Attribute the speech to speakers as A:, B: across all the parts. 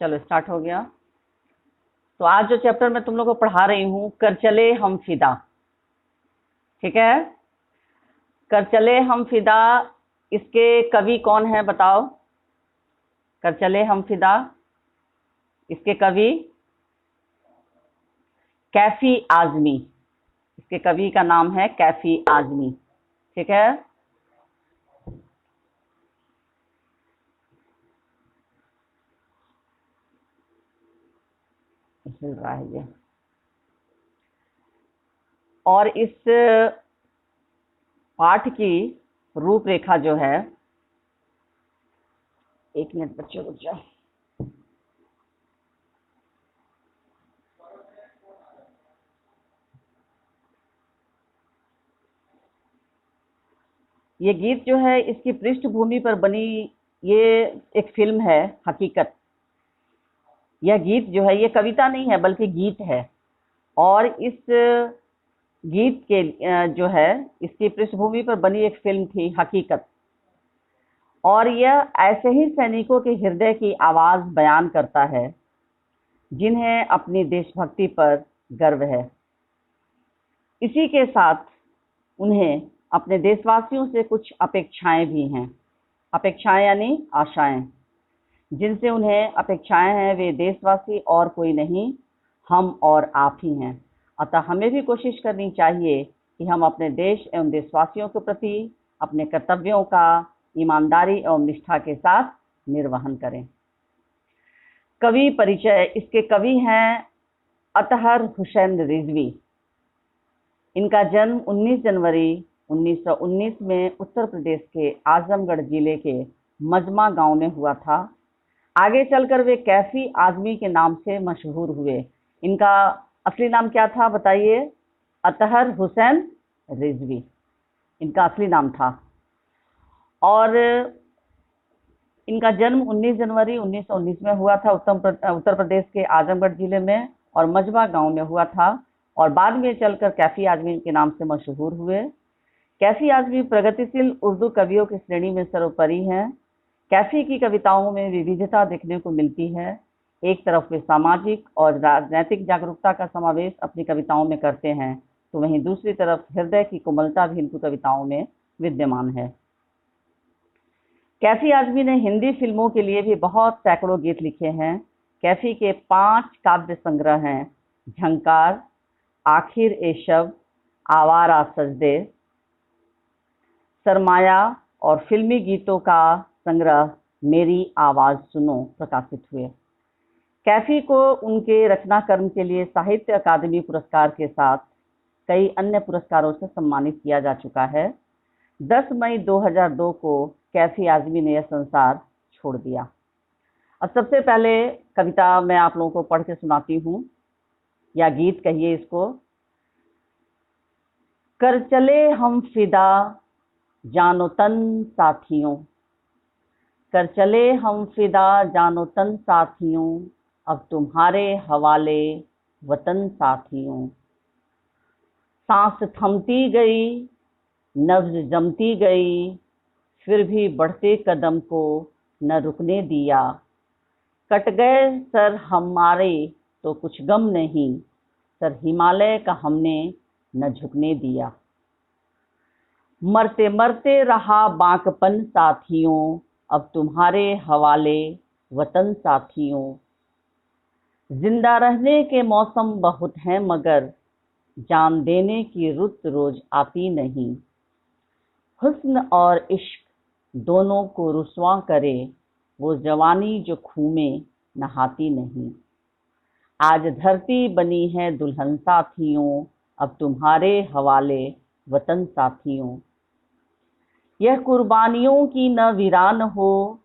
A: चलो स्टार्ट हो गया। तो आज जो चैप्टर मैं तुम लोग को पढ़ा रही हूँ, कर चले हम फिदा। ठीक है, कर चले हम फिदा। इसके कवि कौन है बताओ? कर चले हम फिदा, इसके कवि कैफी आजमी। इसके कवि का नाम है कैफी आजमी। ठीक है, मिल रहा है ये। और इस पाठ की रूपरेखा जो है, एक मिनट बच्चों रुक जाओ। ये गीत जो है, इसकी पृष्ठभूमि पर बनी ये एक फिल्म है हकीकत। यह गीत जो है, ये कविता नहीं है बल्कि गीत है। और इस गीत के जो है, इसकी पृष्ठभूमि पर बनी एक फिल्म थी हकीकत। और यह ऐसे ही सैनिकों के हृदय की आवाज बयान करता है जिन्हें अपनी देशभक्ति पर गर्व है। इसी के साथ उन्हें अपने देशवासियों से कुछ अपेक्षाएं भी हैं। अपेक्षाएं यानी आशाएं। जिनसे उन्हें अपेक्षाएं हैं वे देशवासी और कोई नहीं, हम और आप ही हैं। अतः हमें भी कोशिश करनी चाहिए कि हम अपने देश एवं देशवासियों के प्रति अपने कर्तव्यों का ईमानदारी एवं निष्ठा के साथ निर्वहन करें। कवि परिचय। इसके कवि हैं अतहर हुसैन रिजवी। इनका जन्म 19 जनवरी 1919 में उत्तर प्रदेश के आजमगढ़ जिले के मजमा गांव में हुआ था। आगे चलकर वे कैफी आजमी के नाम से मशहूर हुए। इनका असली नाम क्या था बताइए? अतहर हुसैन रिजवी इनका असली नाम था। और इनका जन्म 19 जनवरी 1919 में हुआ था उत्तर प्रदेश के आजमगढ़ जिले में और मजमा गांव में हुआ था। और बाद में चलकर कैफी आजमी के नाम से मशहूर हुए। कैफी आजमी प्रगतिशील उर्दू कवियों की श्रेणी में सर्वोपरि हैं। कैफी की कविताओं में विविधता देखने को मिलती है। एक तरफ वे सामाजिक और राजनैतिक जागरूकता का समावेश अपनी कविताओं में करते हैं, तो वहीं दूसरी तरफ हृदय की कोमलता भी इनकी कविताओं में विद्यमान है। कैफी आजमी ने हिंदी फिल्मों के लिए भी बहुत सैकड़ों गीत लिखे हैं। कैफी के 5 काव्य संग्रह हैं: झंकार, आखिर ए शब, आवारा सजदे, सरमाया और फिल्मी गीतों का संग्रह मेरी आवाज सुनो प्रकाशित हुए। कैफी को उनके रचना कर्म के लिए साहित्य अकादमी पुरस्कार के साथ कई अन्य पुरस्कारों से सम्मानित किया जा चुका है। 10 मई 2002 को कैफी आजमी ने यह संसार छोड़ दिया। अब सबसे पहले कविता मैं आप लोगों को पढ़ के सुनाती हूँ, या गीत कहिए इसको। कर चले हम फिदा जानो तन साथियों, कर चले हम फिदा जानो तन साथियों, अब तुम्हारे हवाले वतन साथियों। सांस थमती गई, नब्ज जमती गई, फिर भी बढ़ते कदम को न रुकने दिया। कट गए सर हमारे तो कुछ गम नहीं, सर हिमालय का हमने न झुकने दिया। मरते मरते रहा बांकपन साथियों, अब तुम्हारे हवाले वतन साथियों। जिंदा रहने के मौसम बहुत हैं मगर जान देने की रुत रोज आती नहीं। हुस्न और इश्क दोनों को रुसवा करे, वो जवानी जो खून में नहाती नहीं। आज धरती बनी है दुल्हन साथियों, अब तुम्हारे हवाले वतन साथियों। यह कुर्बानियों की न वीरान हो,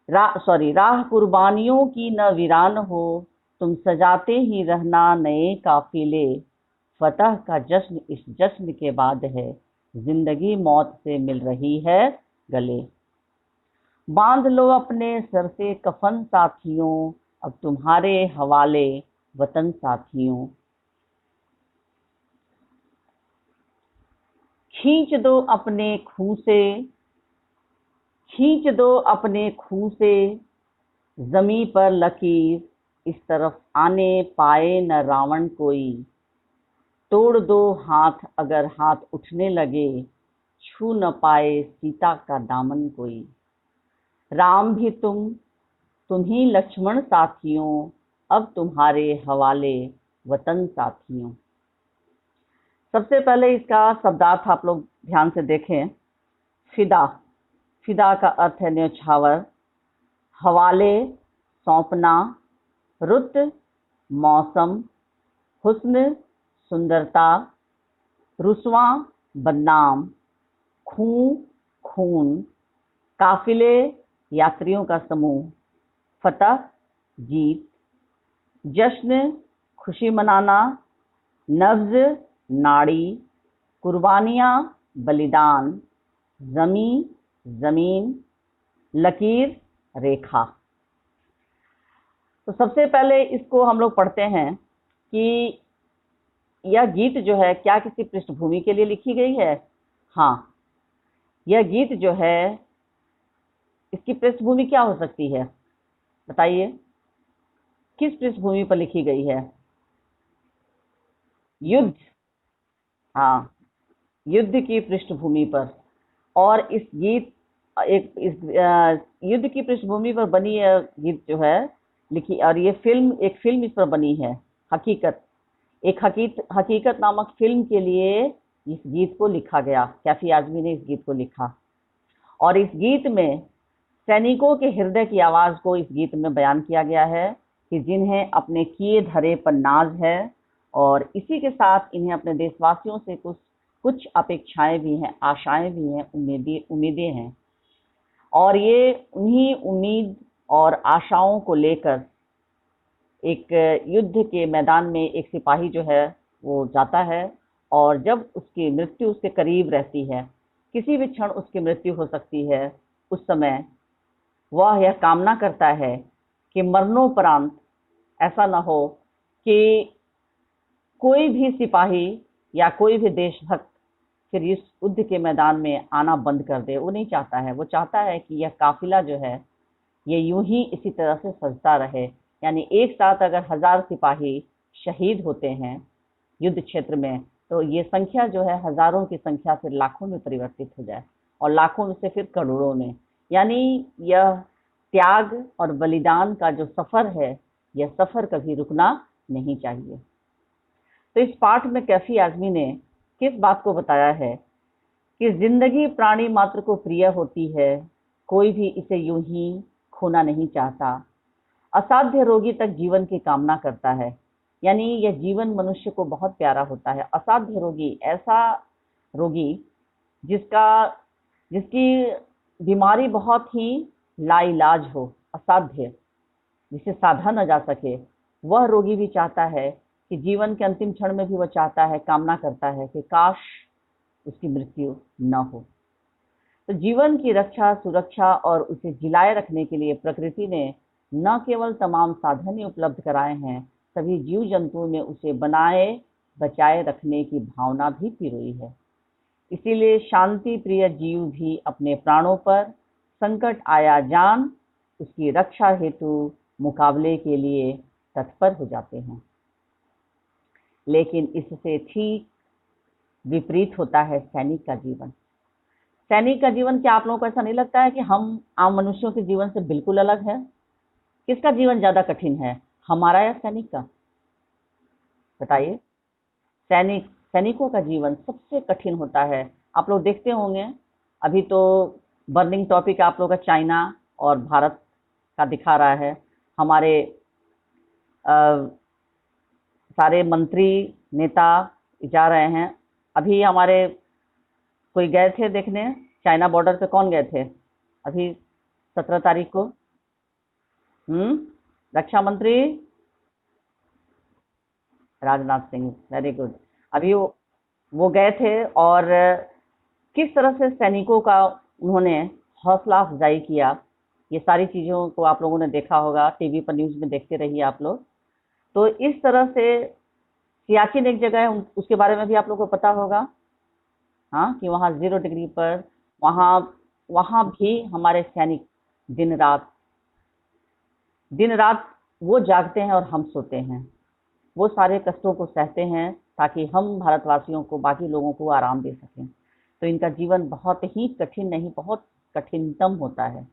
A: राह कुर्बानियों की न वीरान हो, तुम सजाते ही रहना नए काफिले। फतह का जश्न इस जश्न के बाद है, जिंदगी मौत से मिल रही है गले। बांध लो अपने सर से कफन साथियों, अब तुम्हारे हवाले वतन साथियों। खींच दो अपने खूं से, खींच दो अपने खूं से जमी पर लकीर इस तरफ आने पाए न रावण कोई, तोड़ दो हाथ अगर हाथ उठने लगे, छू न पाए सीता का दामन कोई। राम भी तुम ही लक्ष्मण साथियों, अब तुम्हारे हवाले वतन साथियों। सबसे पहले इसका शब्दार्थ आप लोग ध्यान से देखें। फिदा, फिदा का अर्थ है न्यौछावर, हवाले सौंपना, रुत मौसम, हुस्न सुंदरता, रुस्वा बदनाम, खूं खून, काफिले यात्रियों का समूह, फतह जीत, जश्न खुशी मनाना, नब्ज नाड़ी, कुर्बानियाँ बलिदान, जमी जमीन, लकीर रेखा। तो सबसे पहले इसको हम लोग पढ़ते हैं कि यह गीत जो है क्या किसी पृष्ठभूमि के लिए लिखी गई है। हाँ, यह गीत जो है इसकी पृष्ठभूमि क्या हो सकती है, बताइए किस पृष्ठभूमि पर लिखी गई है। युद्ध, हाँ, युद्ध की पृष्ठभूमि पर। और इस गीत इस युद्ध की पृष्ठभूमि पर बनी यह गीत जो है लिखी, और ये एक फिल्म इस पर बनी है, हकीकत। हकीकत नामक फिल्म के लिए इस गीत को लिखा गया, कैफी आजमी ने इस गीत को लिखा। और इस गीत में सैनिकों के हृदय की आवाज को इस गीत में बयान किया गया है कि जिन्हें अपने किए धरे पर नाज है, और इसी के साथ इन्हें अपने देशवासियों से कुछ अपेक्षाएं भी हैं, आशाएं भी हैं, उम्मीदें हैं। और ये उन्हीं उम्मीद और आशाओं को लेकर एक युद्ध के मैदान में एक सिपाही जो है वो जाता है, और जब उसकी मृत्यु उसके करीब रहती है, किसी भी क्षण उसकी मृत्यु हो सकती है, उस समय वह यह कामना करता है कि मरणोपरांत ऐसा न हो कि कोई भी सिपाही या कोई भी देशभक्त फिर इस युद्ध के मैदान में आना बंद कर दे। वो नहीं चाहता है, वो चाहता है कि यह काफिला जो है ये यूं ही इसी तरह से सजता रहे। यानी एक साथ अगर 1000 सिपाही शहीद होते हैं युद्ध क्षेत्र में, तो ये संख्या जो है हजारों की संख्या फिर लाखों में परिवर्तित हो जाए, और लाखों में से फिर करोड़ों में। यानी यह त्याग और बलिदान का जो सफर है, यह सफर कभी रुकना नहीं चाहिए। तो इस पाठ में कैफी आजमी ने किस बात को बताया है कि जिंदगी प्राणी मात्र को प्रिय होती है, कोई भी इसे यूं ही खोना नहीं चाहता। असाध्य रोगी तक जीवन की कामना करता है, यानी यह जीवन मनुष्य को बहुत प्यारा होता है। असाध्य रोगी, ऐसा रोगी जिसकी बीमारी बहुत ही लाइलाज हो, असाध्य, जिसे साधा न जा सके, वह रोगी भी चाहता है कि जीवन के अंतिम क्षण में भी वह चाहता है, कामना करता है कि काश उसकी मृत्यु न हो। तो जीवन की रक्षा, सुरक्षा और उसे जिलाए रखने के लिए प्रकृति ने न केवल तमाम साधन ही उपलब्ध कराए हैं, सभी जीव जंतुओं में उसे बनाए बचाए रखने की भावना भी पिरोई है। इसीलिए शांति प्रिय जीव भी अपने प्राणों पर संकट आया जान उसकी रक्षा हेतु मुकाबले के लिए तत्पर हो जाते हैं। लेकिन इससे ठीक विपरीत होता है सैनिक का जीवन। सैनिक का जीवन, क्या आप लोगों को ऐसा नहीं लगता है कि हम आम मनुष्यों के जीवन से बिल्कुल अलग है? किसका जीवन ज्यादा कठिन है, हमारा या सैनिक का? बताइए। सैनिकों का जीवन सबसे कठिन होता है। आप लोग देखते होंगे, अभी तो बर्निंग टॉपिक आप लोग का चाइना और भारत का दिखा रहा है। हमारे सारे मंत्री नेता जा रहे हैं। अभी हमारे कोई गए थे देखने चाइना बॉर्डर पे, कौन गए थे अभी 17 तारीख को? रक्षा मंत्री राजनाथ सिंह, वेरी गुड। अभी वो गए थे, और किस तरह से सैनिकों का उन्होंने हौसला अफजाई किया, ये सारी चीज़ों को आप लोगों ने देखा होगा, टीवी पर न्यूज़ में देखते रहिए आप लोग। तो इस तरह से सियाचिन एक जगह है, उसके बारे में भी आप लोगों को पता होगा, हाँ, कि वहाँ 0 डिग्री पर वहाँ भी हमारे सैनिक दिन रात दिन रात वो जागते हैं और हम सोते हैं, वो सारे कष्टों को सहते हैं ताकि हम भारतवासियों को, बाकी लोगों को आराम दे सकें। तो इनका जीवन बहुत ही कठिन नहीं, बहुत कठिनतम होता है।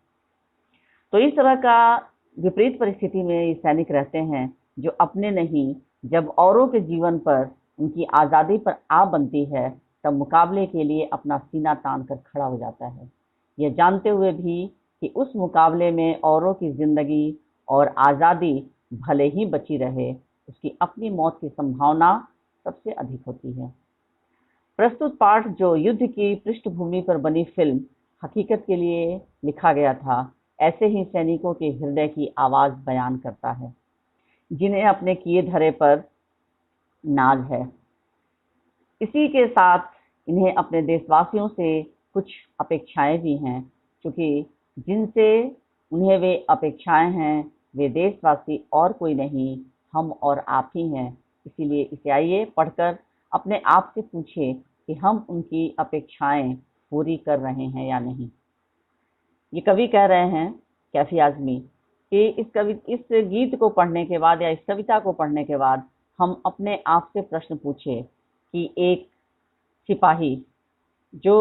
A: तो इस तरह का विपरीत परिस्थिति में ये सैनिक रहते हैं, जो अपने नहीं, जब औरों के जीवन पर, उनकी आज़ादी पर आ बनती है, तब मुकाबले के लिए अपना सीना तान कर खड़ा हो जाता है, यह जानते हुए भी कि उस मुकाबले में औरों की जिंदगी और आज़ादी भले ही बची रहे, उसकी अपनी मौत की संभावना सबसे अधिक होती है। प्रस्तुत पाठ, जो युद्ध की पृष्ठभूमि पर बनी फिल्म हकीकत के लिए लिखा गया था, ऐसे ही सैनिकों के हृदय की आवाज बयान करता है, जिन्हें अपने किए धरे पर नाज है। इसी के साथ इन्हें अपने देशवासियों से कुछ अपेक्षाएं भी हैं, क्योंकि जिनसे उन्हें वे अपेक्षाएं हैं, वे देशवासी और कोई नहीं, हम और आप ही हैं। इसीलिए इसे आइए पढ़कर अपने आप से पूछें कि हम उनकी अपेक्षाएं पूरी कर रहे हैं या नहीं। ये कवि कह रहे हैं, कैफी आज़मी, कि इस गीत को पढ़ने के बाद या इस कविता को पढ़ने के बाद हम अपने आप से प्रश्न पूछें कि एक सिपाही जो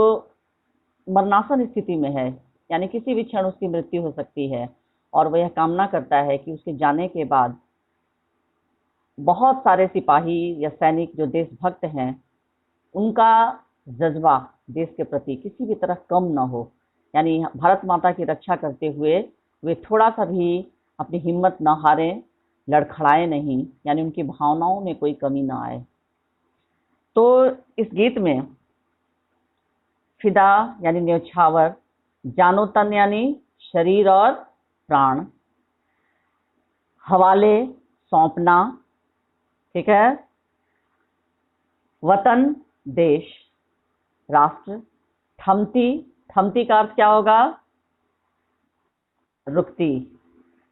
A: मरणासन स्थिति में है, यानी किसी भी क्षण उसकी मृत्यु हो सकती है, और वह कामना करता है कि उसके जाने के बाद बहुत सारे सिपाही या सैनिक जो देशभक्त हैं, उनका जज्बा देश के प्रति किसी भी तरह कम न हो, यानी भारत माता की रक्षा करते हुए वे थोड़ा सा भी अपनी हिम्मत न हारें, लड़खड़ाए नहीं, यानी उनकी भावनाओं में कोई कमी न आए। तो इस गीत में फिदा यानी न्यौछावर, जानो तन यानी शरीर और प्राण, हवाले सौंपना, ठीक है, वतन देश राष्ट्र, थमती, थमती का अर्थ क्या होगा, रुकती,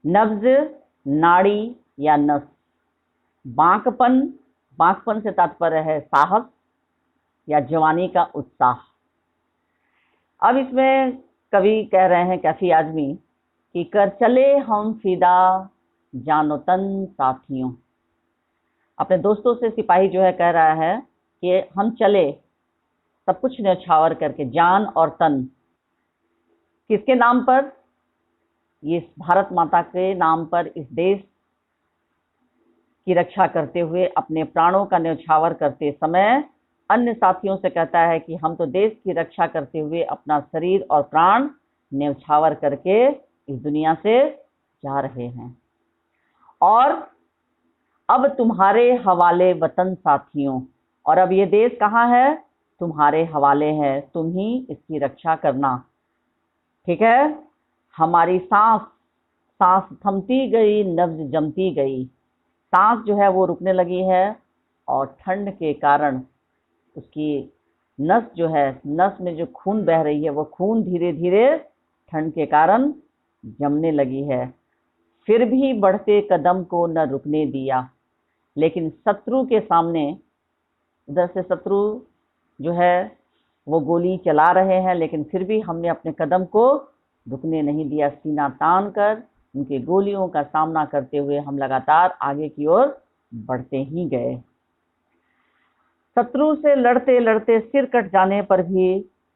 A: नब्ज नाड़ी या नस, बांकपन, बांकपन से तात्पर्य है साहस या जवानी का उत्साह। अब इसमें कवि कह रहे हैं, कैफी आज़मी, कि कर चले हम फिदा जानो तन साथियों। अपने दोस्तों से सिपाही जो है कह रहा है कि हम चले सब कुछ न्यौछावर करके, जान और तन, किसके नाम पर, ये भारत माता के नाम पर, इस देश की रक्षा करते हुए अपने प्राणों का न्यौछावर करते समय अन्य साथियों से कहता है कि हम तो देश की रक्षा करते हुए अपना शरीर और प्राण न्यौछावर करके इस दुनिया से जा रहे हैं, और अब तुम्हारे हवाले वतन साथियों, और अब ये देश कहाँ है, तुम्हारे हवाले है, तुम ही इसकी रक्षा करना, ठीक है। हमारी सांस, सांस थमती गई, नब्ज जमती गई, सांस जो है वो रुकने लगी है, और ठंड के कारण उसकी नस जो है, नस में जो खून बह रही है, वो खून धीरे धीरे ठंड के कारण जमने लगी है। फिर भी बढ़ते कदम को न रुकने दिया, लेकिन शत्रु के सामने, उधर से शत्रु जो है वो गोली चला रहे हैं, लेकिन फिर भी हमने अपने कदम को रुकने नहीं दिया। सीना तान कर उनके गोलियों का सामना करते हुए हम लगातार आगे की ओर बढ़ते ही गए। शत्रु से लड़ते लड़ते सिर कट जाने पर भी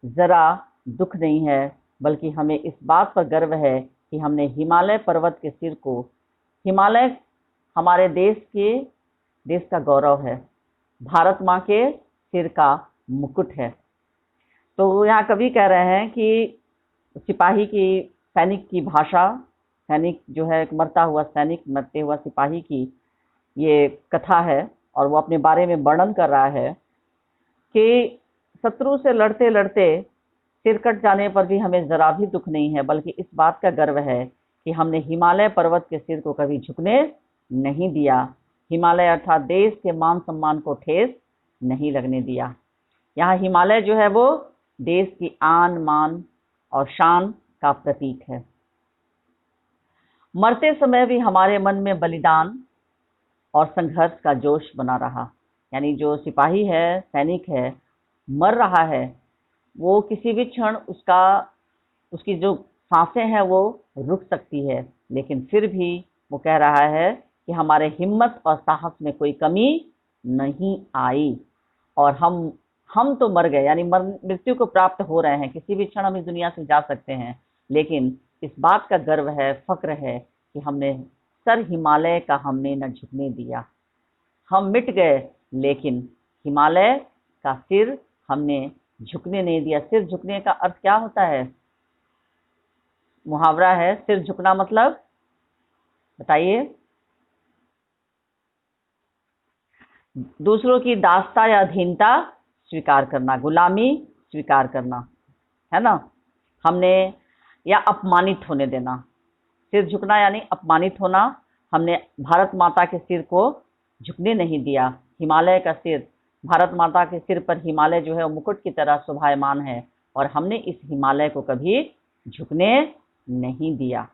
A: जरा दुख नहीं है, बल्कि हमें इस बात पर गर्व है कि हमने हिमालय पर्वत के सिर को, हिमालय हमारे देश का गौरव है, भारत माँ के सिर का मुकुट है। तो यहाँ कवि कह रहे हैं कि सिपाही की, सैनिक की भाषा, सैनिक जो है मरता हुआ सैनिक, मरते हुआ सिपाही की ये कथा है, और वो अपने बारे में वर्णन कर रहा है कि शत्रु से लड़ते लड़ते सिर कट जाने पर भी हमें जरा भी दुख नहीं है, बल्कि इस बात का गर्व है कि हमने हिमालय पर्वत के सिर को कभी झुकने नहीं दिया, हिमालय अर्थात देश के मान सम्मान को ठेस नहीं लगने दिया। यहाँ हिमालय जो है वो देश की आन मान और शान का प्रतीक है। मरते समय भी हमारे मन में बलिदान और संघर्ष का जोश बना रहा, यानी जो सिपाही है, सैनिक है, मर रहा है, वो किसी भी क्षण उसकी जो सांसें हैं वो रुक सकती है, लेकिन फिर भी वो कह रहा है कि हमारे हिम्मत और साहस में कोई कमी नहीं आई और हम तो मर गए, यानी मृत्यु को प्राप्त हो रहे हैं, किसी भी क्षण हम इस दुनिया से जा सकते हैं, लेकिन इस बात का गर्व है, फक्र है कि हमने सर हिमालय का हमने न झुकने दिया। हम मिट गए लेकिन हिमालय का सिर हमने झुकने नहीं दिया। सिर झुकने का अर्थ क्या होता है? मुहावरा है, सिर झुकना मतलब बताइए। दूसरों की दासता या अधीनता स्वीकार करना, गुलामी स्वीकार करना, है ना। हमने या अपमानित होने देना। सिर झुकना यानी अपमानित होना। हमने भारत माता के सिर को झुकने नहीं दिया। हिमालय का सिर, भारत माता के सिर पर हिमालय जो है वो मुकुट की तरह शोभायमान है और हमने इस हिमालय को कभी झुकने नहीं दिया।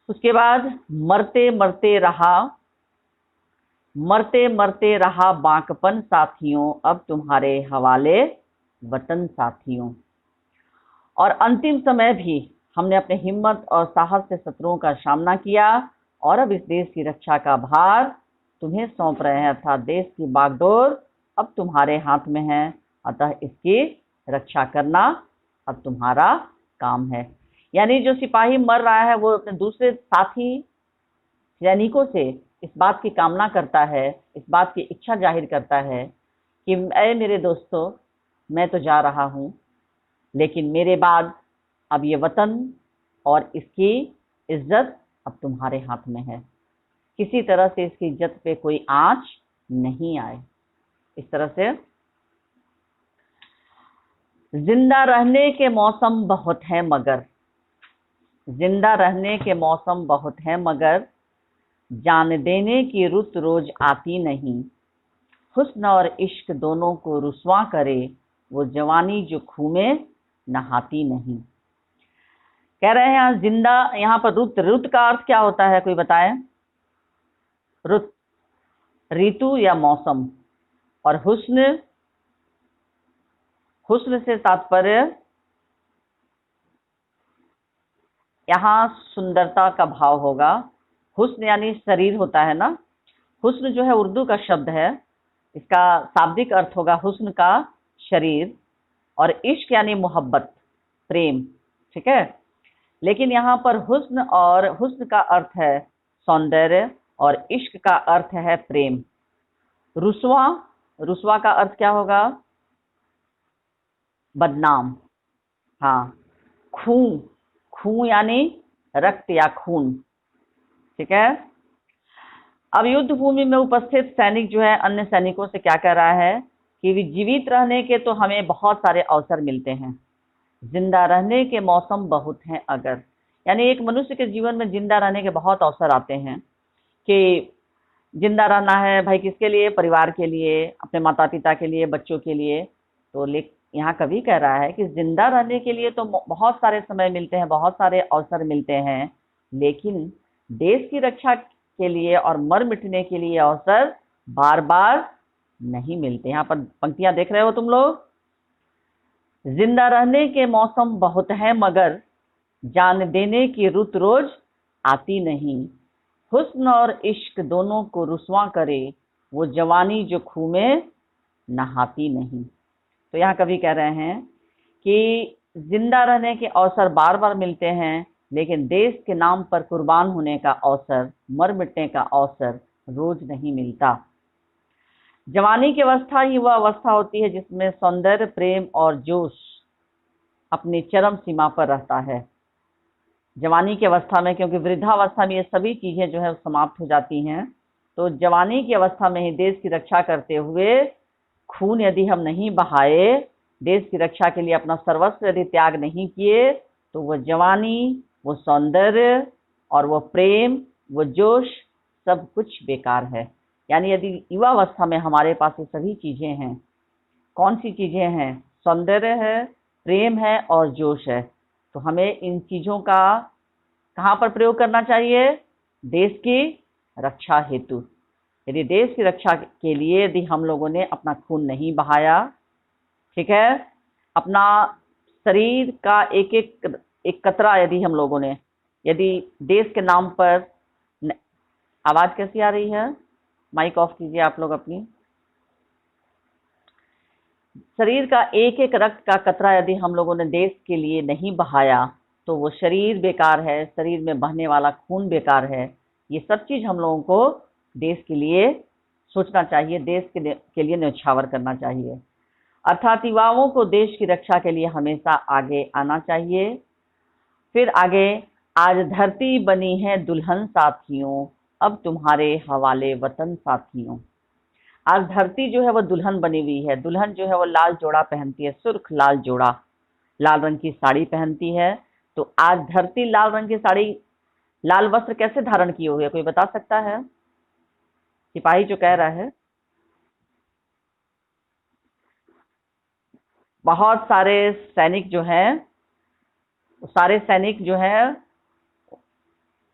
A: उसके बाद मरते मरते रहा बांकपन साथियों, अब तुम्हारे हवाले वतन साथियों। और अंतिम समय भी हमने अपने हिम्मत और साहस से शत्रुओं का सामना किया और अब इस देश की रक्षा का भार तुम्हें सौंप रहे हैं, अर्थात देश की बागडोर अब तुम्हारे हाथ में है, अतः इसकी रक्षा करना अब तुम्हारा काम है। यानी जो सिपाही मर रहा है वो अपने दूसरे साथी सैनिकों से इस बात की कामना करता है, इस बात की इच्छा जाहिर करता है कि ऐ मेरे दोस्तों, मैं तो जा रहा हूँ लेकिन मेरे बाद अब ये वतन और इसकी इज्जत अब तुम्हारे हाथ में है। किसी तरह से इसकी इज्जत पे कोई आंच नहीं आए। इस तरह से जिंदा रहने के मौसम बहुत है मगर, जिंदा रहने के मौसम बहुत है मगर जान देने की रुत रोज आती नहीं। हुस्न और इश्क दोनों को रुस्वा करे वो जवानी जो खूह में नहाती नहीं। कह रहे हैं यहाँ जिंदा, यहाँ पर रुत, रुत का अर्थ क्या होता है कोई बताए? रुत ऋतु या मौसम, और हुस्न, हुस्न से तात्पर्य यहाँ सुंदरता का भाव होगा। हुस्न यानी शरीर होता है ना। हुस्न जो है उर्दू का शब्द है, इसका शाब्दिक अर्थ होगा हुस्न का शरीर, और इश्क यानी मोहब्बत, प्रेम, ठीक है। लेकिन यहाँ पर हुस्न, और हुस्न का अर्थ है सौंदर्य और इश्क का अर्थ है प्रेम। रुस्वा, रुस्वा का अर्थ क्या होगा? बदनाम, हाँ। खून, खून यानी रक्त या खून, ठीक है। अब युद्ध भूमि में उपस्थित सैनिक जो है अन्य सैनिकों से क्या कह रहा है कि जीवित रहने के तो हमें बहुत सारे अवसर मिलते हैं, जिंदा रहने के मौसम बहुत हैं अगर, यानी एक मनुष्य के जीवन में जिंदा रहने के बहुत अवसर आते हैं कि जिंदा रहना है भाई, किसके लिए? परिवार के लिए, अपने माता पिता के लिए, बच्चों के लिए। तो यहाँ कवि कह रहा है कि जिंदा रहने के लिए तो बहुत सारे समय मिलते हैं, बहुत सारे अवसर मिलते हैं, लेकिन देश की रक्षा के लिए और मर मिटने के लिए अवसर बार बार नहीं मिलते। यहाँ पर पंक्तियां देख रहे हो तुम लोग। जिंदा रहने के मौसम बहुत है मगर जान देने की रुत रोज आती नहीं। हुस्न और इश्क दोनों को रुस्वा करे वो जवानी जो खूह में नहाती नहीं। तो यहाँ कवि कह रहे हैं कि जिंदा रहने के अवसर बार बार मिलते हैं, लेकिन देश के नाम पर कुर्बान होने का अवसर, मर मिटने का अवसर रोज नहीं मिलता। जवानी की अवस्था ही वह अवस्था होती है जिसमें सौंदर्य, प्रेम और जोश अपनी चरम सीमा पर रहता है। जवानी की अवस्था में, क्योंकि वृद्धावस्था में ये सभी चीजें जो है समाप्त हो जाती हैं, तो जवानी की अवस्था में ही देश की रक्षा करते हुए खून यदि हम नहीं बहाए, देश की रक्षा के लिए अपना सर्वस्व यदि त्याग नहीं किए, तो वह जवानी, वो सौंदर्य और वो प्रेम, वो जोश, सब कुछ बेकार है। यानी यदि युवावस्था में हमारे पास ये सभी चीजें हैं, कौन सी चीजें हैं? सौंदर्य है, प्रेम है और जोश है, तो हमें इन चीजों का कहाँ पर प्रयोग करना चाहिए? देश की रक्षा हेतु। यदि देश की रक्षा के लिए यदि हम लोगों ने अपना खून नहीं बहाया, ठीक है, अपना शरीर का एक एक कतरा यदि हम लोगों ने यदि देश के नाम पर आवाज कैसी आ रही है? माइक ऑफ कीजिए आप लोग अपनी। शरीर का एक एक रक्त का कतरा यदि हम लोगों ने देश के लिए नहीं बहाया तो वो शरीर बेकार है, शरीर में बहने वाला खून बेकार है। ये सब चीज हम लोगों को देश के लिए सोचना चाहिए, देश के लिए न्यौछावर करना चाहिए। अर्थात युवाओं को देश की रक्षा के लिए हमेशा आगे आना चाहिए। फिर आगे, आज धरती बनी है दुल्हन साथियों, अब तुम्हारे हवाले वतन साथियों। आज धरती जो है वो दुल्हन बनी हुई है। दुल्हन जो है वो लाल जोड़ा पहनती है, सुर्ख लाल जोड़ा, लाल रंग की साड़ी पहनती है। तो आज धरती लाल रंग की साड़ी, लाल वस्त्र कैसे धारण किए हुए है, कोई बता सकता है? सिपाही जो कह रहा है। बहुत सारे सैनिक जो हैं, सारे सैनिक जो हैं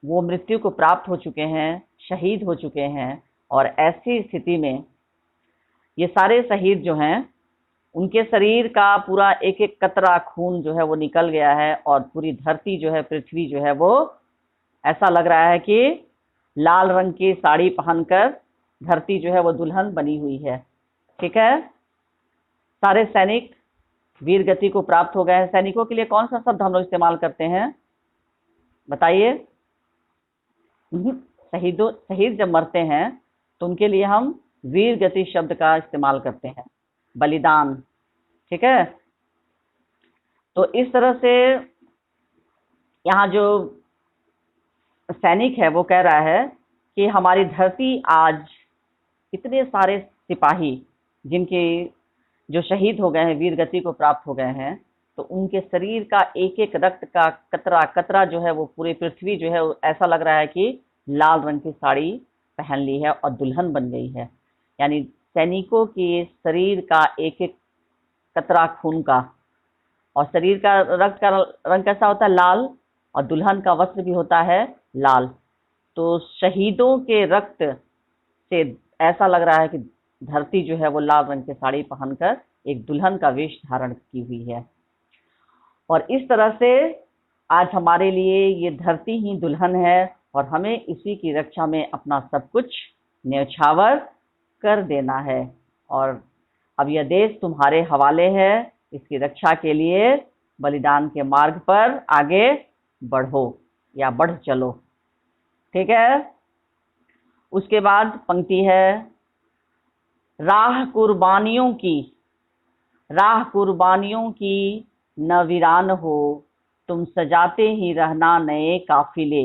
A: वो मृत्यु को प्राप्त हो चुके हैं, शहीद हो चुके हैं। और ऐसी स्थिति में ये सारे शहीद जो हैं उनके शरीर का पूरा एक एक कतरा खून जो है वो निकल गया है और पूरी धरती जो है, पृथ्वी जो है वो ऐसा लग रहा है कि लाल रंग की साड़ी पहनकर धरती जो है वो दुल्हन बनी हुई है। ठीक है, सारे सैनिक वीर गति को प्राप्त हो गए हैं। सैनिकों के लिए कौन सा शब्द हम लोग इस्तेमाल करते हैं, बताइए? शहीद जब मरते हैं तो उनके लिए हम वीर गति शब्द का इस्तेमाल करते हैं, बलिदान। ठीक है, तो इस तरह से यहाँ जो सैनिक है वो कह रहा है कि हमारी धरती आज इतने सारे सिपाही जिनके जो शहीद हो गए हैं, वीर गति को प्राप्त हो गए हैं, तो उनके शरीर का एक एक रक्त का कतरा कतरा जो है वो पूरी पृथ्वी जो है ऐसा लग रहा है कि लाल रंग की साड़ी पहन ली है और दुल्हन बन गई है। यानी सैनिकों के शरीर का एक एक कतरा खून का, और शरीर का रक्त का रंग कैसा होता है? लाल, और दुल्हन का वस्त्र भी होता है लाल। तो शहीदों के रक्त से ऐसा लग रहा है कि धरती जो है वो लाल रंग की साड़ी पहनकर एक दुल्हन का वेश धारण की हुई है। और इस तरह से आज हमारे लिए ये धरती ही दुल्हन है और हमें इसी की रक्षा में अपना सब कुछ न्यौछावर कर देना है। और अब यह देश तुम्हारे हवाले है, इसकी रक्षा के लिए बलिदान के मार्ग पर आगे बढ़ो या बढ़ चलो। ठीक है, उसके बाद पंक्ति है, राह कुर्बानियों की न वीरान हो, तुम सजाते ही रहना नए काफिले।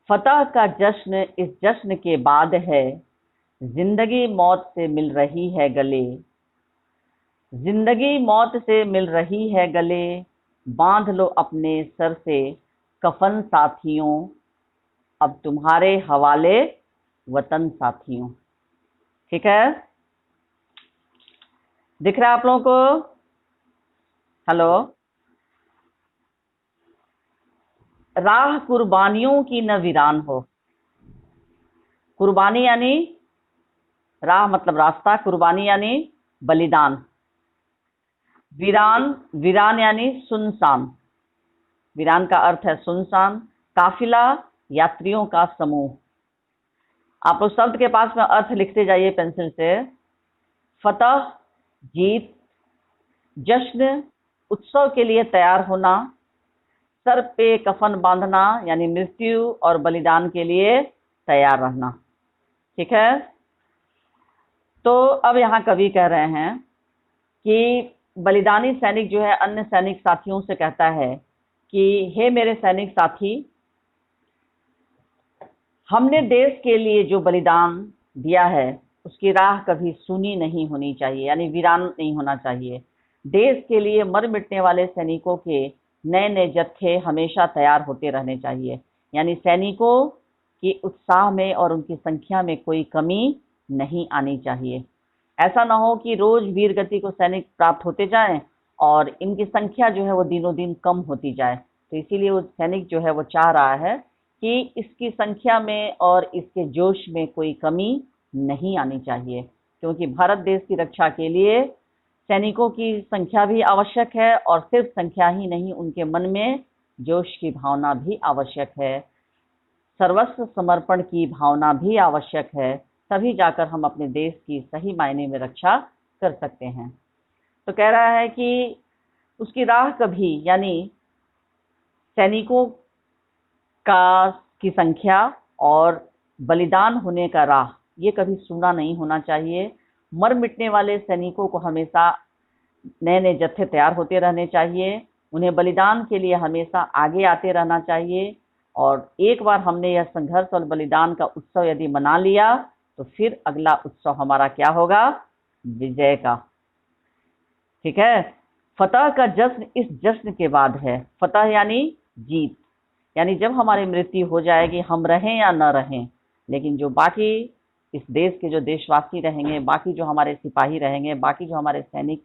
A: फतह का जश्न इस जश्न के बाद है, जिंदगी मौत से मिल रही है गले। जिंदगी मौत से मिल रही है गले, बांध लो अपने सर से कफन साथियों, अब तुम्हारे हवाले वतन साथियों। ठीक है, दिख रहा है आप लोगों को? हेलो, राह कुर्बानियों की न वीरान हो। कुर्बानी यानी राह मतलब रास्ता, कुर्बानी यानी बलिदान। वीरान यानी सुनसान। वीरान का अर्थ है सुनसान। काफिला यात्रियों का समूह। आप लोग शब्द के पास में अर्थ लिखते जाइए पेंसिल से। फतह जीत, जश्न उत्सव के लिए तैयार होना, सर पे कफन बांधना यानी मृत्यु और बलिदान के लिए तैयार रहना। ठीक है, तो अब यहाँ कवि कह रहे हैं कि बलिदानी सैनिक जो है अन्य सैनिक साथियों से कहता है कि हे मेरे सैनिक साथी, हमने देश के लिए जो बलिदान दिया है उसकी राह कभी सुनी नहीं होनी चाहिए, यानी वीरान नहीं होना चाहिए। देश के लिए मर मिटने वाले सैनिकों के नए नए जत्थे हमेशा तैयार होते रहने चाहिए। यानी सैनिकों के उत्साह में और उनकी संख्या में कोई कमी नहीं आनी चाहिए। ऐसा ना हो कि रोज वीर गति को सैनिक प्राप्त होते जाएं और इनकी संख्या जो है वो दिनों दिन कम होती जाए। तो इसीलिए वो सैनिक जो है वो चाह रहा है कि इसकी संख्या में और इसके जोश में कोई कमी नहीं आनी चाहिए, क्योंकि भारत देश की रक्षा के लिए सैनिकों की संख्या भी आवश्यक है और सिर्फ संख्या ही नहीं, उनके मन में जोश की भावना भी आवश्यक है। सर्वस्व समर्पण की भावना भी आवश्यक है, तभी जाकर हम अपने देश की सही मायने में रक्षा कर सकते हैं। तो कह रहा है कि उसकी राह कभी, यानी सैनिकों का की संख्या और बलिदान होने का राह, ये कभी सूना नहीं होना चाहिए। मर मिटने वाले सैनिकों को हमेशा नए नए जत्थे तैयार होते रहने चाहिए, उन्हें बलिदान के लिए हमेशा आगे आते रहना चाहिए। और एक बार हमने यह संघर्ष और बलिदान का उत्सव यदि मना लिया तो फिर अगला उत्सव हमारा क्या होगा? विजय का। ठीक है। फतह का जश्न इस जश्न के बाद है। फतह यानी जीत, यानी जब हमारी मृत्यु हो जाएगी, हम रहें या न रहें, लेकिन जो बाकी इस देश के जो देशवासी रहेंगे, बाकी जो हमारे सिपाही रहेंगे, बाकी जो हमारे सैनिक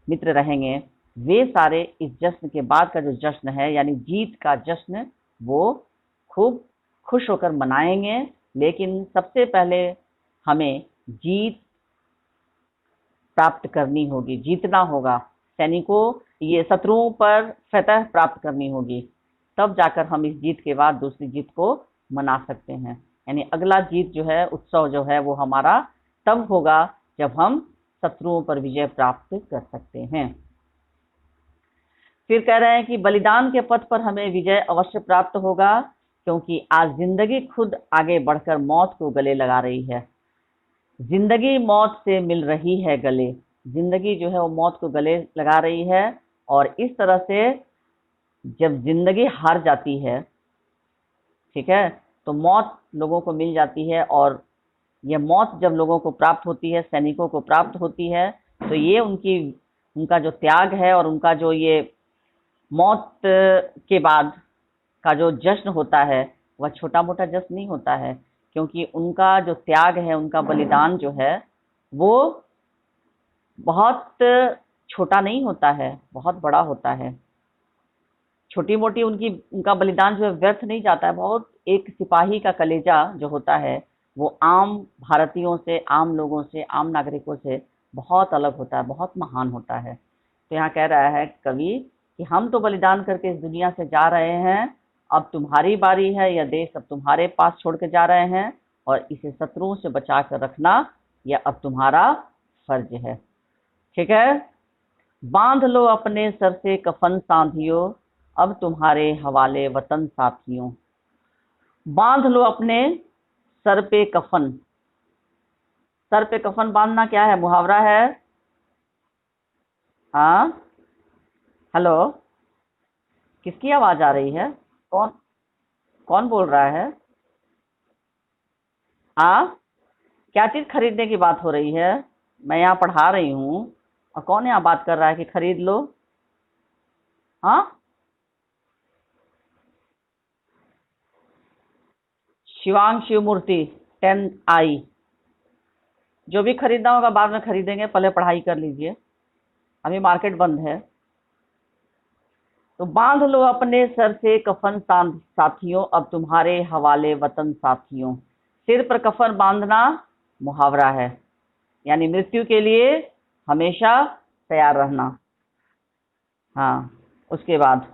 A: मित्र रहेंगे, वे सारे इस जश्न के बाद का जो जश्न है, यानी जीत का जश्न, वो खूब खुश होकर मनाएंगे। लेकिन सबसे पहले हमें जीत प्राप्त करनी होगी, जीतना होगा। सैनिकों, ये शत्रुओं पर फतह प्राप्त करनी होगी, तब जाकर हम इस जीत के बाद दूसरी जीत को मना सकते हैं। यानी अगला जीत जो है, उत्सव जो है, वो हमारा तब होगा जब हम शत्रुओं पर विजय प्राप्त कर सकते हैं। फिर कह रहे हैं कि बलिदान के पथ पर हमें विजय अवश्य प्राप्त होगा, क्योंकि आज जिंदगी खुद आगे बढ़कर मौत को गले लगा रही है। जिंदगी मौत से मिल रही है गले, जिंदगी जो है वो मौत को गले लगा रही है। और इस तरह से जब जिंदगी हार जाती है, ठीक है, तो मौत लोगों को मिल जाती है। और यह मौत जब लोगों को प्राप्त होती है, सैनिकों को प्राप्त होती है, तो ये उनका जो त्याग है और उनका जो ये मौत के बाद का जो जश्न होता है, वह छोटा मोटा जश्न नहीं होता है, क्योंकि उनका जो त्याग है, उनका बलिदान जो है, वो बहुत छोटा नहीं होता है, बहुत बड़ा होता है। छोटी मोटी उनका बलिदान जो है व्यर्थ नहीं जाता है। बहुत एक सिपाही का कलेजा जो होता है, वो आम भारतीयों से, आम लोगों से, आम नागरिकों से बहुत अलग होता है, बहुत महान होता है। तो यहाँ कह रहा है कवि कि हम तो बलिदान करके इस दुनिया से जा रहे हैं, अब तुम्हारी बारी है, यह देश अब तुम्हारे पास छोड़ के जा रहे हैं, और इसे शत्रुओं से बचा कर रखना यह अब तुम्हारा फर्ज है। ठीक है। बांध लो अपने सर से कफन साथियों, अब तुम्हारे हवाले वतन साथियों। बांध लो अपने सर पे कफन। सर पे कफन बांधना क्या है? मुहावरा है। हाँ, हेलो, किसकी आवाज आ रही है? कौन कौन बोल रहा है? हाँ, क्या चीज खरीदने की बात हो रही है? मैं यहाँ पढ़ा रही हूँ, और कौन यहाँ बात कर रहा है कि खरीद लो? हाँ, शिवांग शिव मूर्ति 10I। जो भी खरीदना होगा बाद में खरीदेंगे, पहले पढ़ाई कर लीजिए, अभी मार्केट बंद है। तो बांध लो अपने सर से कफन साथियों, अब तुम्हारे हवाले वतन साथियों। सिर पर कफन बांधना मुहावरा है, यानी मृत्यु के लिए हमेशा तैयार रहना। हाँ, उसके बाद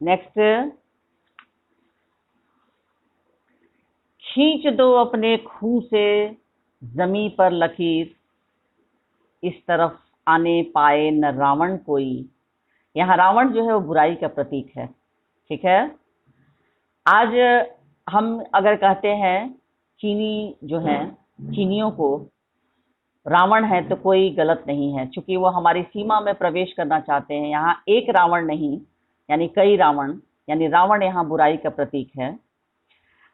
A: नेक्स्ट, खींच दो अपने खून से जमी पर लकीर, इस तरफ आने पाए न रावण कोई। यहाँ रावण जो है वो बुराई का प्रतीक है। ठीक है। आज हम अगर कहते हैं चीनी जो है, चीनियों को रावण है, तो कोई गलत नहीं है, क्योंकि वो हमारी सीमा में प्रवेश करना चाहते हैं। यहाँ एक रावण नहीं, यानी कई रावण, यानी रावण यहाँ बुराई का प्रतीक है।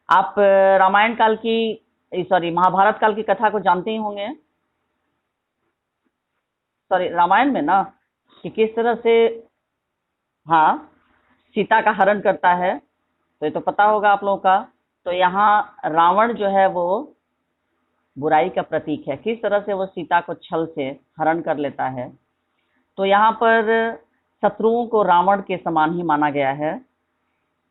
A: आप रामायण काल की, सॉरी, महाभारत काल की कथा को जानते ही होंगे। सॉरी, रामायण में ना, कि किस तरह से, हाँ, सीता का हरण करता है, तो ये तो पता होगा आप लोगों का। तो यहाँ रावण जो है वो बुराई का प्रतीक है, किस तरह से वो सीता को छल से हरण कर लेता है। तो यहाँ पर शत्रुओं को रावण के समान ही माना गया है।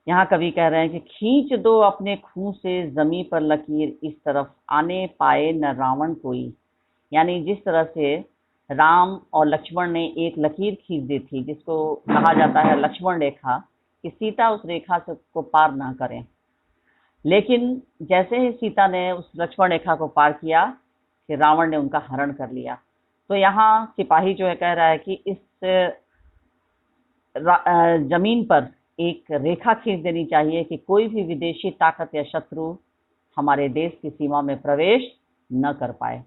A: यहाँ कवि कह रहे हैं कि खींच दो अपने खून से जमी पर लकीर, इस तरफ आने पाए न रावण कोई। यानी जिस तरह से राम और लक्ष्मण ने एक लकीर खींच दी थी, जिसको कहा जाता है लक्ष्मण रेखा, कि सीता उस रेखा से को पार ना करें। लेकिन जैसे ही सीता ने उस लक्ष्मण रेखा को पार किया कि रावण ने उनका हरण कर लिया। तो यहाँ सिपाही जो है कह रहा है कि इस जमीन पर एक रेखा खींच देनी चाहिए कि कोई भी विदेशी ताकत या शत्रु हमारे देश की सीमा में प्रवेश न कर पाए।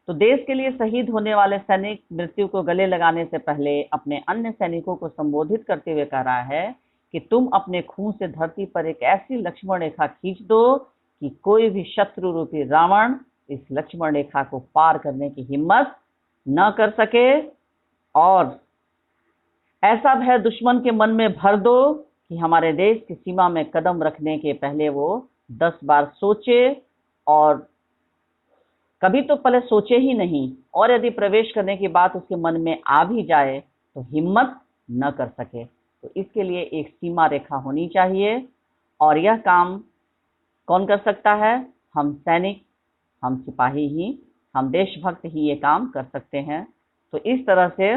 A: तो देश के लिए शहीद होने वाले सैनिक मृत्यु को गले लगाने से पहले अपने अन्य सैनिकों को संबोधित करते हुए कह रहा है कि तुम अपने खून से धरती पर एक ऐसी लक्ष्मण रेखा खींच दो कि कोई भी शत्रु रूपी रावण इस लक्ष्मण रेखा को पार करने की हिम्मत न कर सके, और ऐसा भय दुश्मन के मन में भर दो कि हमारे देश की सीमा में कदम रखने के पहले वो 10 बार सोचे, और कभी तो पहले सोचे ही नहीं, और यदि प्रवेश करने की बात उसके मन में आ भी जाए तो हिम्मत न कर सके। तो इसके लिए एक सीमा रेखा होनी चाहिए, और यह काम कौन कर सकता है? हम सैनिक, हम सिपाही ही, हम देशभक्त ही ये काम कर सकते हैं। तो इस तरह से